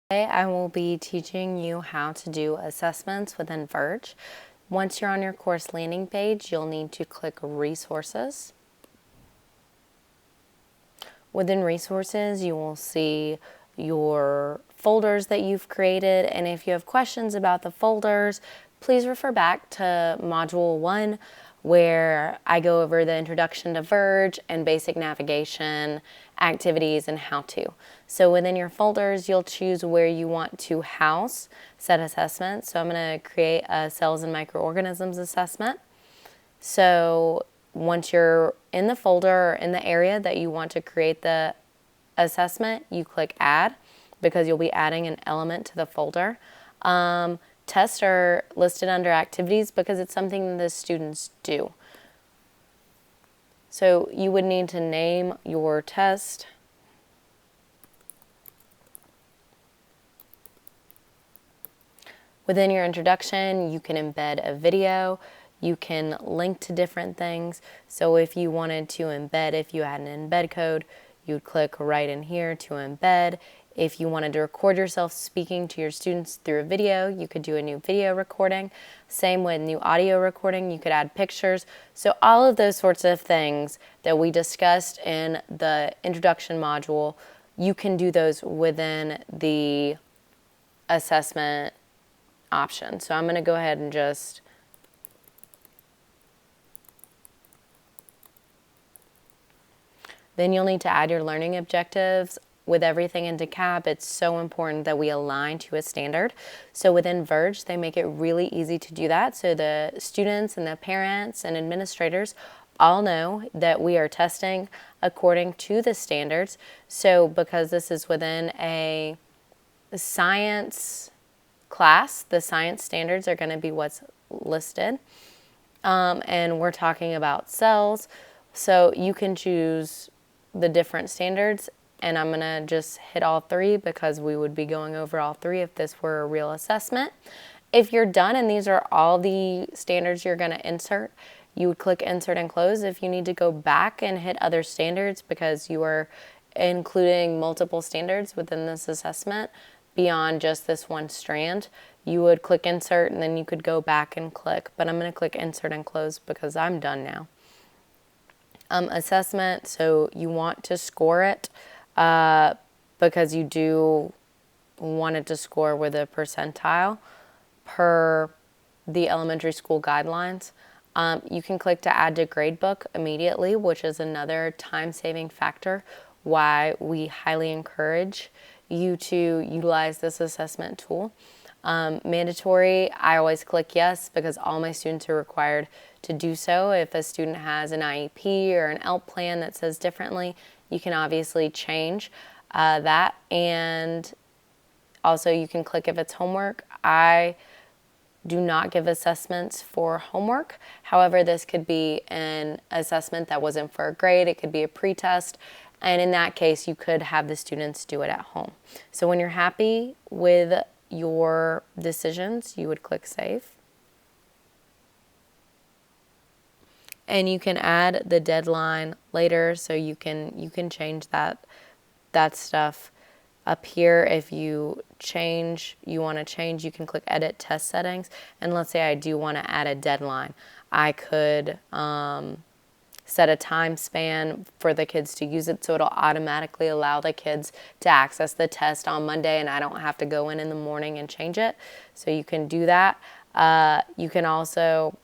Today I will be teaching you how to do assessments within VERGE. Once you're on your course landing page, you'll need to click Resources. Within Resources, you will see your folders that you've created, and if you have questions about the folders, please refer back to Module 1, where I go over the introduction to VERGE and basic navigation, activities, and how-to. So within your folders, you'll choose where you want to house said assessment. So I'm going to create a cells and microorganisms assessment. So once you're in the folder or in the area that you want to create the assessment, you click Add, because you'll be adding an element to the folder. Tests are listed under activities because it's something that the students do. So you would need to name your test. Within your introduction, you can embed a video. You can link to different things. So if you wanted to embed, if you had an embed code, you'd click right in here to embed. If you wanted to record yourself speaking to your students through a video, you could do a new video recording. Same with new audio recording, you could add pictures. So all of those sorts of things that we discussed in the introduction module, you can do those within the assessment option. So I'm going to go ahead and just then you'll need to add your learning objectives. With everything into CAP, it's so important that we align to a standard. So within VERGE, they make it really easy to do that. So the students and the parents and administrators all know that we are testing according to the standards. So because this is within a science class, the science standards are going to be what's listed. And we're talking about cells. So you can choose the different standards, and I'm going to just hit all three because we would be going over all three if this were a real assessment. If you're done and these are all the standards you're going to insert, you would click Insert and Close. If you need to go back and hit other standards because you are including multiple standards within this assessment beyond just this one strand, you would click Insert and then you could go back and click. But I'm going to click Insert and Close because I'm done now. Assessment, so you want to score it because you do want it to score with a percentile per the elementary school guidelines. You can click to add to gradebook immediately, which is another time-saving factor why we highly encourage you to utilize this assessment tool. Mandatory, I always click yes because all my students are required to do so. If a student has an IEP or an ELP plan that says differently, you can obviously change that. And also you can click if it's homework. I do not give assessments for homework. However, this could be an assessment that wasn't for a grade. It could be a pretest. And in that case, you could have the students do it at home. So when you're happy with your decisions, you would click Save. And you can add the deadline later, so you can change that stuff up here. If you want to change, you can click Edit Test Settings. And let's say I do want to add a deadline. I could set a time span for the kids to use it, so it'll automatically allow the kids to access the test on Monday and I don't have to go in the morning and change it. So you can do that. You can also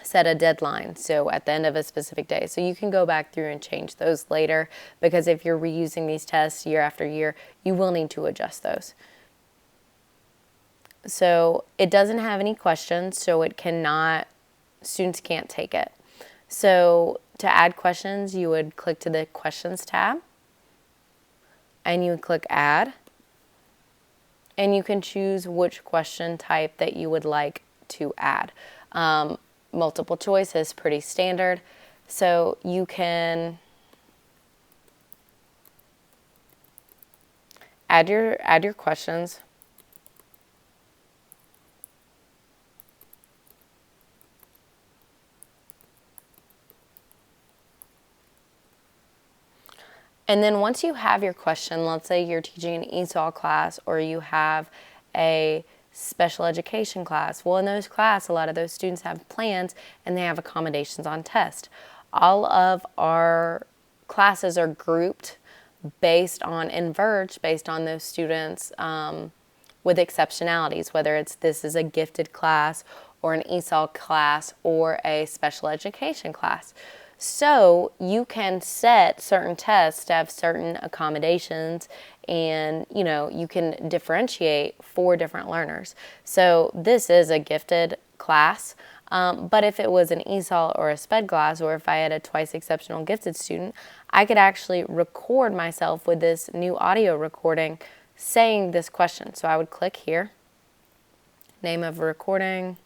set a deadline, so at the end of a specific day. So you can go back through and change those later, because if you're reusing these tests year after year, you will need to adjust those. So it doesn't have any questions, so students can't take it. So to add questions, you would click to the Questions tab, and you would click Add, and you can choose which question type that you would like to add. Multiple choice is pretty standard, so you can add your questions. And then once you have your question, let's say you're teaching an ESOL class or you have a special education class. Well, in those classes, a lot of those students have plans and they have accommodations on test. All of our classes are grouped based on, in VERGE, based on those students with exceptionalities, whether it's this is a gifted class or an ESOL class or a special education class. So you can set certain tests to have certain accommodations, and you can differentiate for different learners. So this is a gifted class, but if it was an ESOL or a SPED class, or if I had a twice exceptional gifted student, I could actually record myself with this new audio recording saying this question. So I would click here, name of recording,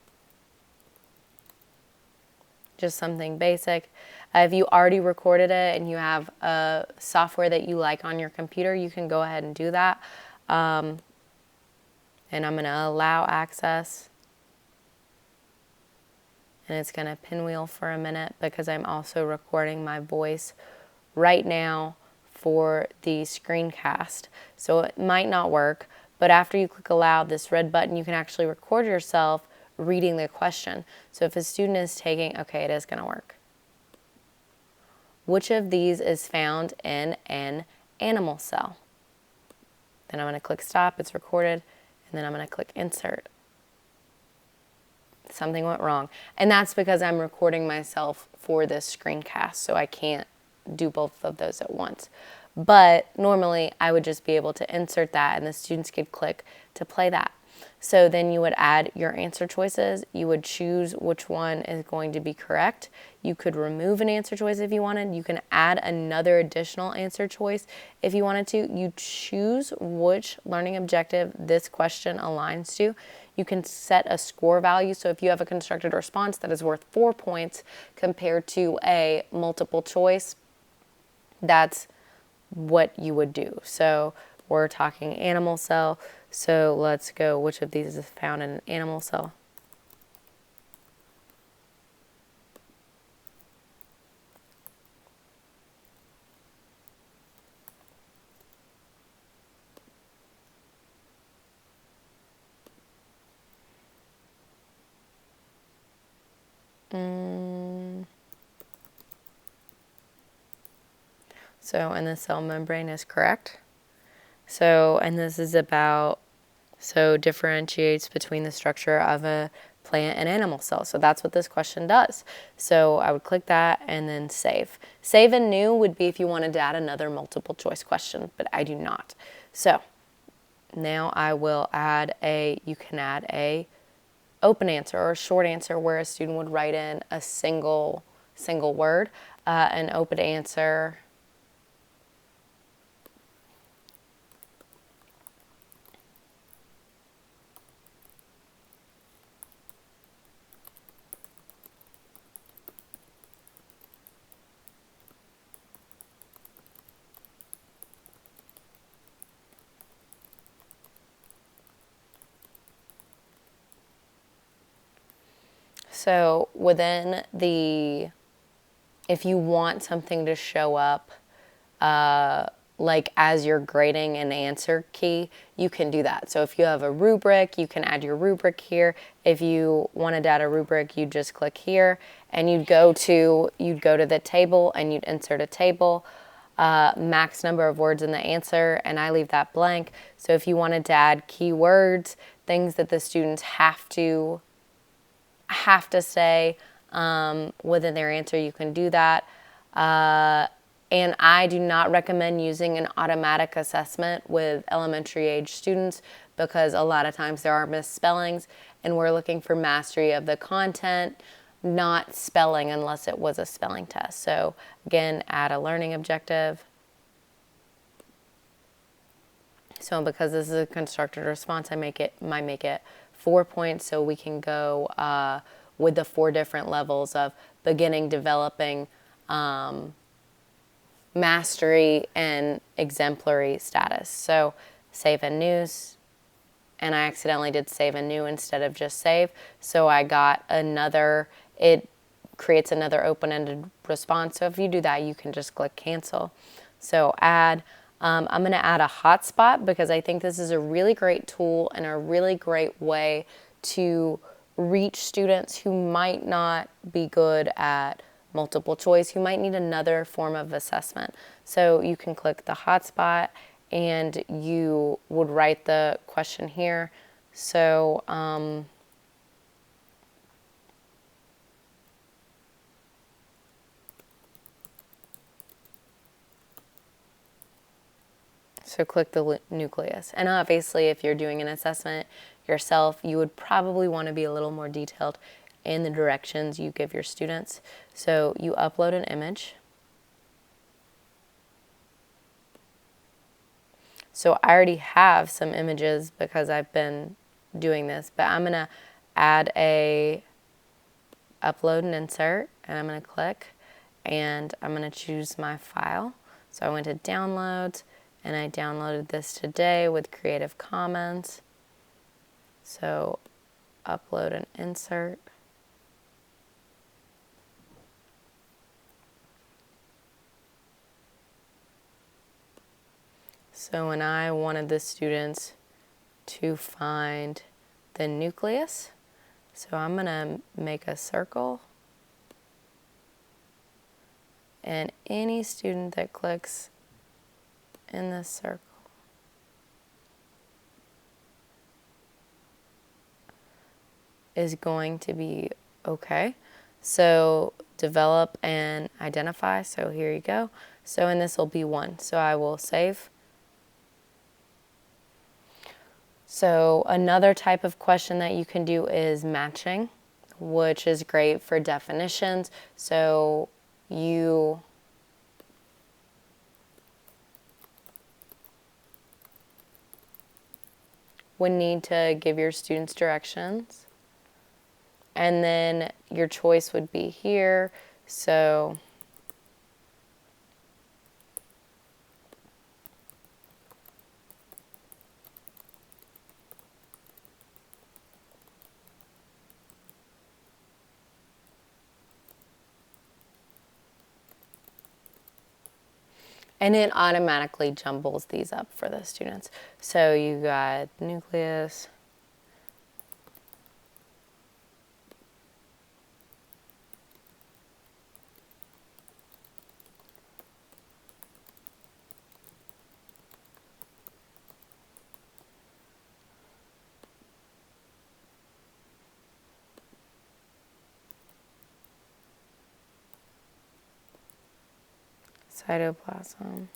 just something basic. If you already recorded it and you have a software that you like on your computer, you can go ahead and do that. And I'm going to allow access. And it's going to pinwheel for a minute because I'm also recording my voice right now for the screencast. So it might not work, but after you click allow, this red button, you can actually record yourself reading the question. So if a student is taking, okay, it is going to work. Which of these is found in an animal cell? Then I'm going to click stop, it's recorded, and then I'm going to click insert. Something went wrong. And that's because I'm recording myself for this screencast, so I can't do both of those at once. But normally I would just be able to insert that and the students could click to play that. So then you would add your answer choices. You would choose which one is going to be correct. You could remove an answer choice if you wanted. You can add another additional answer choice if you wanted to. You choose which learning objective this question aligns to. You can set a score value. So if you have a constructed response that is worth 4 points compared to a multiple choice, that's what you would do. So we're talking animal cell. So let's go, which of these is found in an animal cell? So, and the cell membrane is correct. So, and this is about, so differentiates between the structure of a plant and animal cell. So that's what this question does. So I would click that and then save. Save and new would be if you wanted to add another multiple choice question, but I do not. So now I will add you can add a open answer or a short answer where a student would write in a single word. An open answer So within if you want something to show up like as you're grading an answer key, you can do that. So if you have a rubric, you can add your rubric here. If you wanted to add a rubric, you just click here and you'd go to the table and you'd insert a table, max number of words in the answer, and I leave that blank. So if you wanted to add keywords, things that the students have to say within their answer, you can do that. And I do not recommend using an automatic assessment with elementary age students because a lot of times there are misspellings and we're looking for mastery of the content, not spelling unless it was a spelling test. So again, add a learning objective. So because this is a constructed response, I might make it 4 points, so we can go with the 4 different levels of beginning, developing, mastery, and exemplary status. So save and news, and I accidentally did save and new instead of just save. So I got it creates another open-ended response. So if you do that, you can just click cancel. So add, I'm going to add a hotspot because I think this is a really great tool and a really great way to reach students who might not be good at multiple choice, who might need another form of assessment. So you can click the hotspot and you would write the question here. So, so click the nucleus. And obviously, if you're doing an assessment yourself, you would probably want to be a little more detailed in the directions you give your students. So you upload an image. So I already have some images because I've been doing this, but I'm going to add a upload and insert, and I'm going to click, and I'm going to choose my file. So I went to downloads, and I downloaded this today with Creative Commons. So upload and insert. So when I wanted the students to find the nucleus, so I'm going to make a circle, and any student that clicks in this circle is going to be okay. So develop and identify. So here you go. So and this will be 1. So I will save. So another type of question that you can do is matching, which is great for definitions. So you would need to give your students directions. And then your choice would be here. So and it automatically jumbles these up for the students. So you got nucleus, cytoplasm,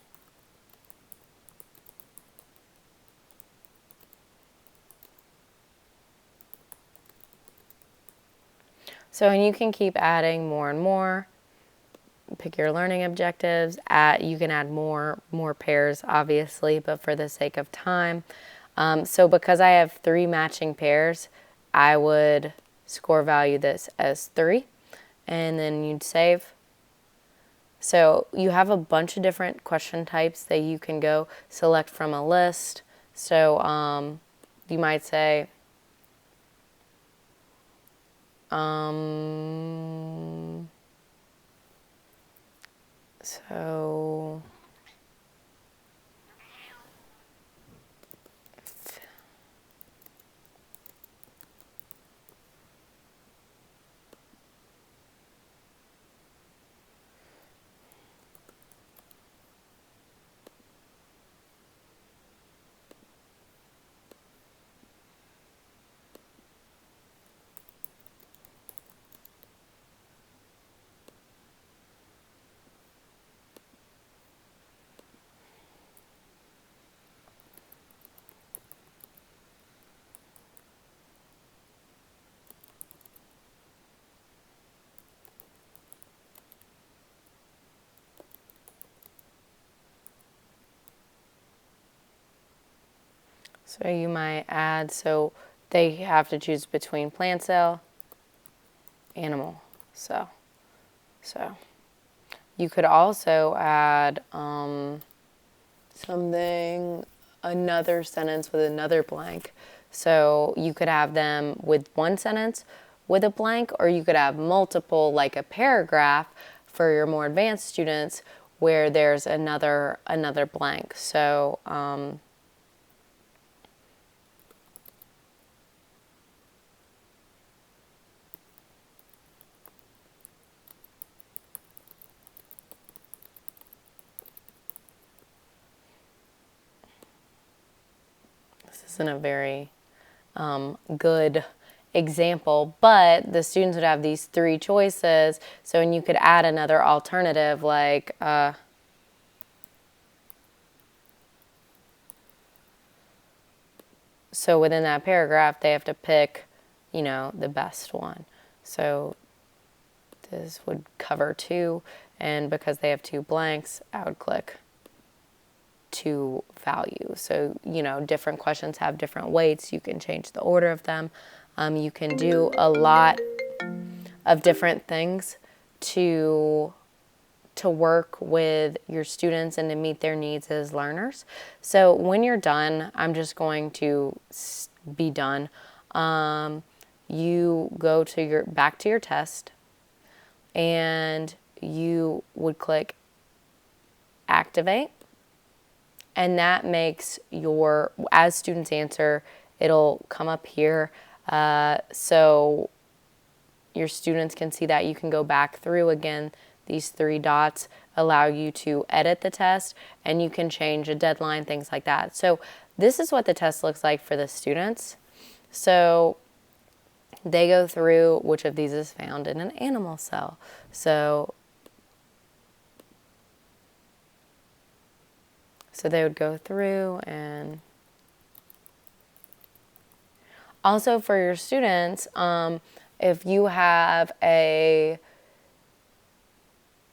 so and you can keep adding more and more. Pick your learning objectives. You can add more pairs, obviously, but for the sake of time. So because I have 3 matching pairs, I would score value this as 3, and then you'd save. So you have a bunch of different question types that you can go select from a list. So you might say, so So you might add, so they have to choose between plant cell, animal cell. So you could also add another sentence with another blank. So you could have them with one sentence with a blank, or you could have multiple, like a paragraph for your more advanced students where there's another blank. So this isn't a very good example, but the students would have these three choices. So, and you could add another alternative like so within that paragraph, they have to pick, you know, the best one. So this would cover 2, and because they have 2 blanks, I would click 2 value. So, you know, different questions have different weights. You can change the order of them. You can do a lot of different things to work with your students and to meet their needs as learners. So when you're done, I'm just going to be done. You go to back to your test, and you would click activate, and that makes your, as students answer, it'll come up here. So your students can see that. You can go back through again. These 3 dots allow you to edit the test, and you can change a deadline, things like that. So this is what the test looks like for the students. So they go through which of these is found in an animal cell. So they would go through, and also for your students, if you have a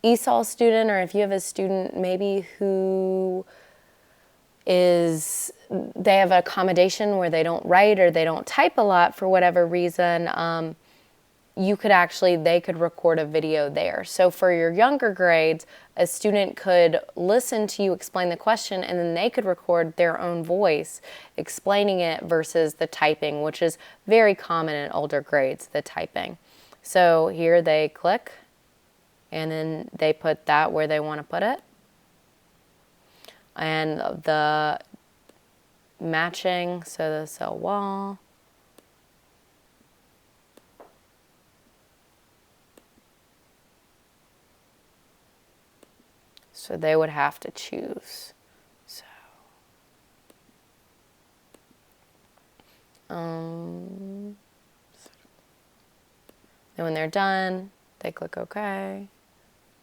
ESOL student, or if you have a student maybe who they have an accommodation where they don't write or they don't type a lot for whatever reason, they could record a video there. So for your younger grades, a student could listen to you explain the question, and then they could record their own voice explaining it versus the typing, which is very common in older grades, the typing. So here they click, and then they put that where they want to put it. And the matching, so the cell wall. So they would have to choose. So, then when they're done, they click OK.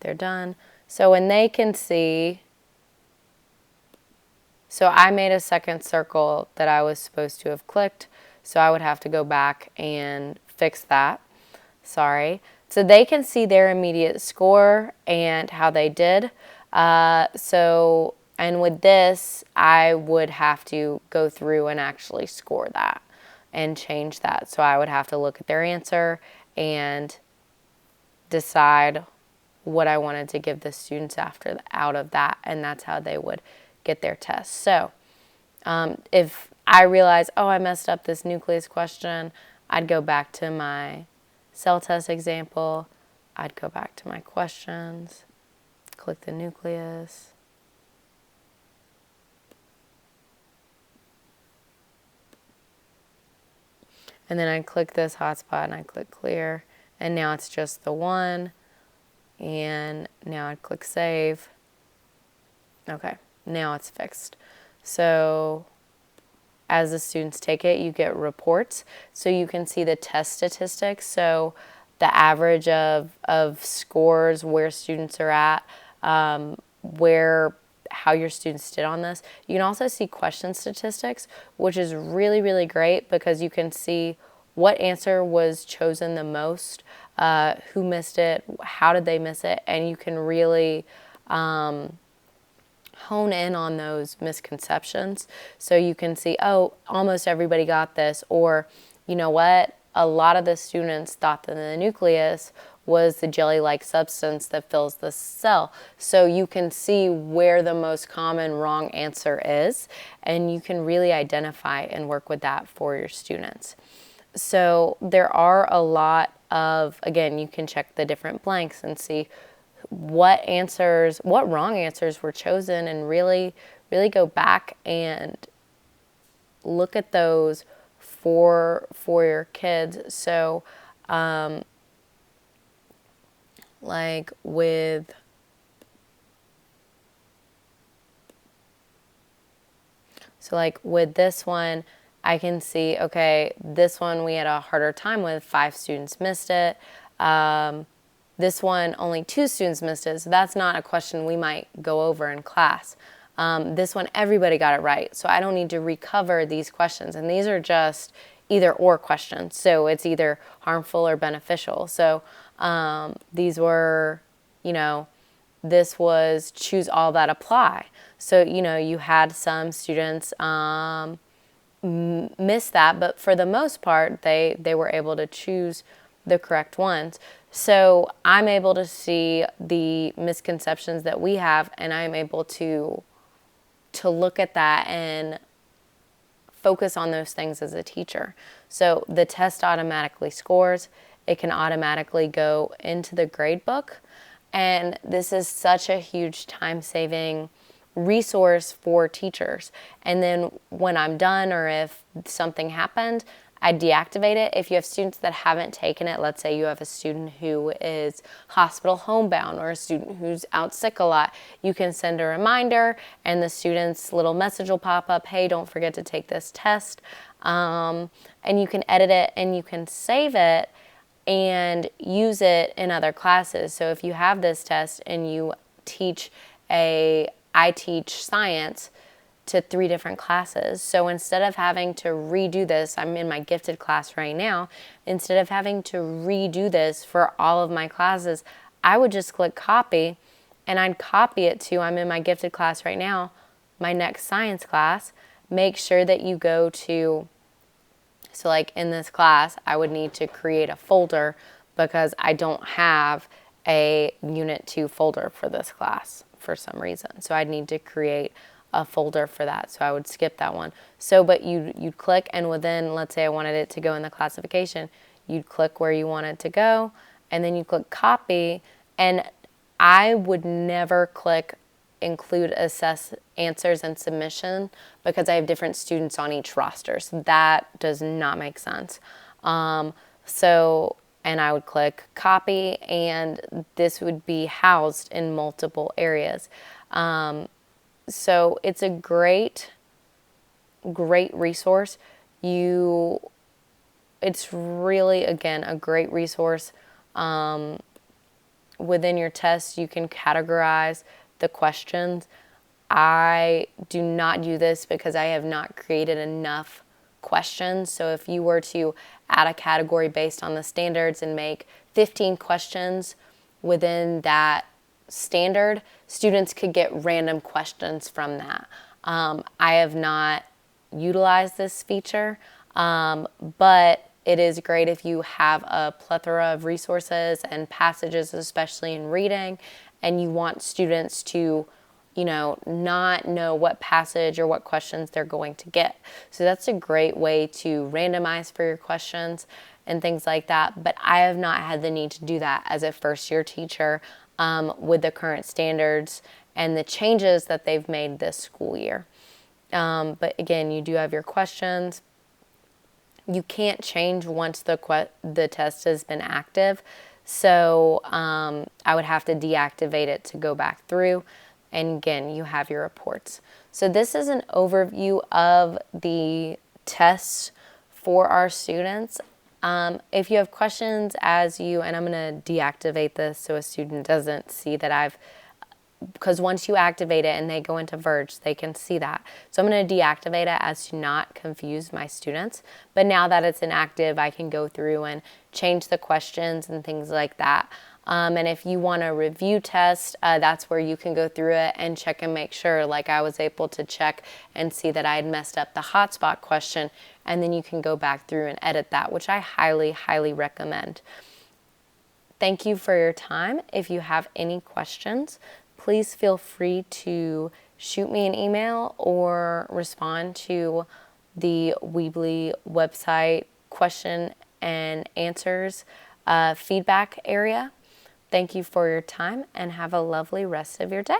They're done. So when they can see, so I made a second circle that I was supposed to have clicked, so I would have to go back and fix that. Sorry. So they can see their immediate score and how they did. And with this, I would have to go through and actually score that and change that. So I would have to look at their answer and decide what I wanted to give the students out of that, and that's how they would get their test. So if I realize, oh, I messed up this nucleus question, I'd go back to my cell test example. I'd go back to my questions, click the nucleus. And then I'd click this hotspot and I'd click clear. And now it's just the one. And now I'd click save. Okay, now it's fixed. So as the students take it, you get reports. So you can see the test statistics. So the average of scores, where students are at, how your students did on this. You can also see question statistics, which is really, really great because you can see what answer was chosen the most, who missed it, how did they miss it, and you can really hone in on those misconceptions. So you can see, oh, almost everybody got this, or you know what, a lot of the students thought that the nucleus was the jelly-like substance that fills the cell. So you can see where the most common wrong answer is, and you can really identify and work with that for your students. So there are a lot of, again, you can check the different blanks and see what wrong answers were chosen, and really, really go back and look at those for your kids. So, like with this one, I can see, okay, this one we had a harder time with. 5 students missed it. This one, only 2 students missed it, so that's not a question we might go over in class. This one, everybody got it right, so I don't need to recover these questions. And these are just either or questions, so it's either harmful or beneficial. So these were, this was choose all that apply. So, you had some students miss that, but for the most part, they were able to choose the correct ones. So I'm able to see the misconceptions that we have, and I'm able to look at that and focus on those things as a teacher. So the test automatically scores. It can automatically go into the grade book. And this is such a huge time-saving resource for teachers. And then when I'm done, or if something happened, I deactivate it. If you have students that haven't taken it, let's say you have a student who is hospital homebound, or a student who's out sick a lot, you can send a reminder and the student's little message will pop up, hey, don't forget to take this test. And you can edit it and you can save it and use it in other classes. So if you have this test and you I teach science to 3 different classes. So instead of having to redo this, I'm in my gifted class right now, instead of having to redo this for all of my classes, I would just click copy and I'd copy it to, I'm in my gifted class right now, my next science class. Make sure that you go to, so like in this class, I would need to create a folder because I don't have a Unit 2 folder for this class for some reason. So I'd need to create a folder for that. So I would skip that one. So, but you'd click, and within, let's say I wanted it to go in the classification, you'd click where you want it to go, and then you click copy. And I would never click include assess answers and submission because I have different students on each roster. So that does not make sense. And I would click copy, and this would be housed in multiple areas. So it's a great resource. It's really, again, a great resource. Within your test, you can categorize the questions. I do not do this because I have not created enough questions. So if you were to add a category based on the standards and make 15 questions within that standard, students could get random questions from that. I have not utilized this feature, but it is great if you have a plethora of resources and passages, especially in reading, and you want students to, not know what passage or what questions they're going to get. So that's a great way to randomize for your questions and things like that. But I have not had the need to do that as a first-year teacher with the current standards and the changes that they've made this school year. But again, you do have your questions. You can't change once the test has been active. So I would have to deactivate it to go back through. And again, you have your reports. So this is an overview of the tests for our students. If you have questions and I'm going to deactivate this so a student doesn't see that because once you activate it and they go into VERGE, they can see that. So I'm going to deactivate it as to not confuse my students. But now that it's inactive, I can go through and change the questions and things like that. And if you want a review test, that's where you can go through it and check and make sure, like I was able to check and see that I had messed up the hotspot question, and then you can go back through and edit that, which I highly, highly recommend. Thank you for your time. If you have any questions, please feel free to shoot me an email or respond to the Weebly website question and answers feedback area. Thank you for your time and have a lovely rest of your day.